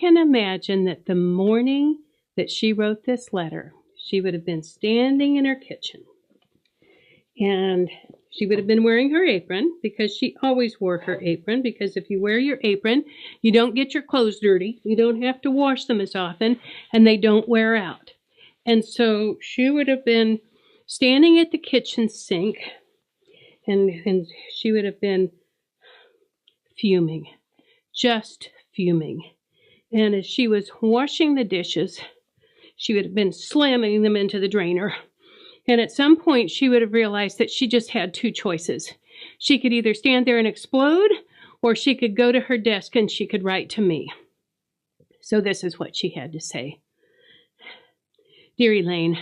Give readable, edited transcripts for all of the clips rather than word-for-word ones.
can imagine that the morning that she wrote this letter, she would have been standing in her kitchen. And she would have been wearing her apron, because she always wore her apron, because if you wear your apron, you don't get your clothes dirty. You don't have to wash them as often, and they don't wear out. And so she would have been standing at the kitchen sink, and she would have been fuming, just fuming. And as she was washing the dishes, she would have been slamming them into the drainer. And at some point, she would have realized that she just had two choices. She could either stand there and explode, or she could go to her desk and she could write to me. So this is what she had to say. Dear Elaine,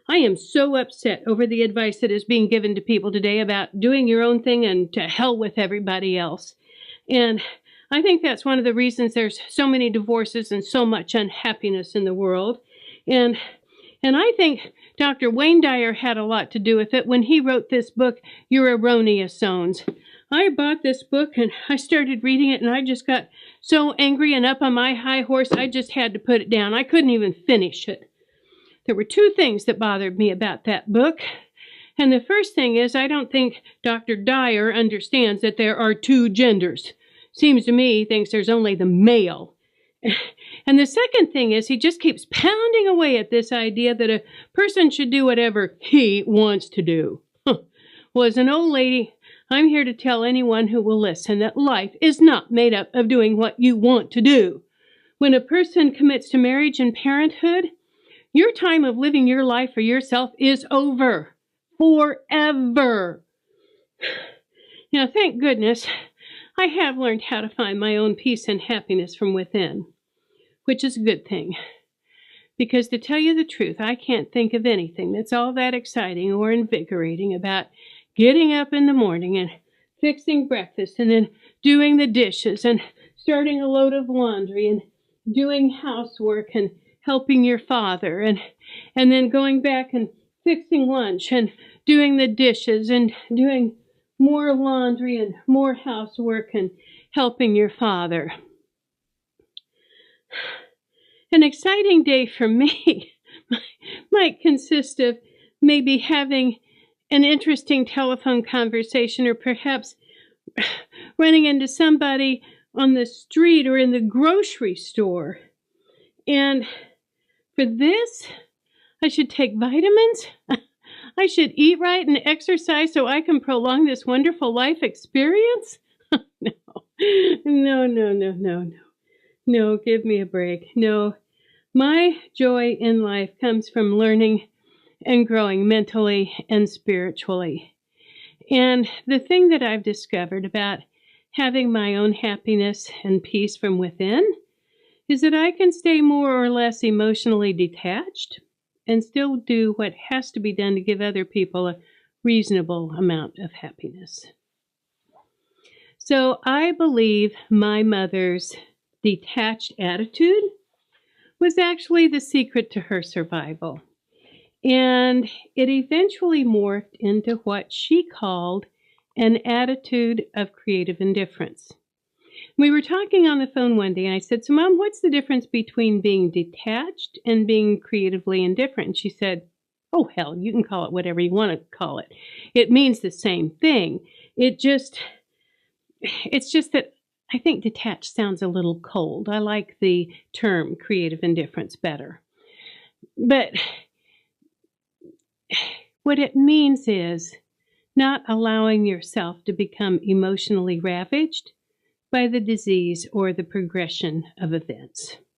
I am so upset over the advice that is being given to people today about doing your own thing and to hell with everybody else. And I think that's one of the reasons there's so many divorces and so much unhappiness in the world. And I think Dr. Wayne Dyer had a lot to do with it when he wrote this book, Your Erroneous Zones. I bought this book and I started reading it, and I just got so angry and up on my high horse, I just had to put it down. I couldn't even finish it. There were two things that bothered me about that book. And the first thing is, I don't think Dr. Dyer understands that there are two genders. Seems to me he thinks there's only the male. And the second thing is, he just keeps pounding away at this idea that a person should do whatever he wants to do. Well, as an old lady, I'm here to tell anyone who will listen that life is not made up of doing what you want to do. When a person commits to marriage and parenthood, your time of living your life for yourself is over. Forever. Now, thank goodness, I have learned how to find my own peace and happiness from within, which is a good thing. Because to tell you the truth, I can't think of anything that's all that exciting or invigorating about getting up in the morning and fixing breakfast and then doing the dishes and starting a load of laundry and doing housework and helping your father and then going back and fixing lunch and doing the dishes and doing more laundry and more housework and helping your father. An exciting day for me might consist of maybe having an interesting telephone conversation, or perhaps running into somebody on the street or in the grocery store. And for this, I should take vitamins. I should eat right and exercise so I can prolong this wonderful life experience. No, give me a break. No, my joy in life comes from learning and growing mentally and spiritually. And the thing that I've discovered about having my own happiness and peace from within is that I can stay more or less emotionally detached and still do what has to be done to give other people a reasonable amount of happiness. So I believe my mother's detached attitude was actually the secret to her survival. And it eventually morphed into what she called an attitude of creative indifference. We were talking on the phone one day, and I said, "So, Mom, what's the difference between being detached and being creatively indifferent?" And she said, "Oh, hell, you can call it whatever you want to call it. It means the same thing. It's just that I think detached sounds a little cold. I like the term creative indifference better. But what it means is not allowing yourself to become emotionally ravaged by the disease or the progression of events."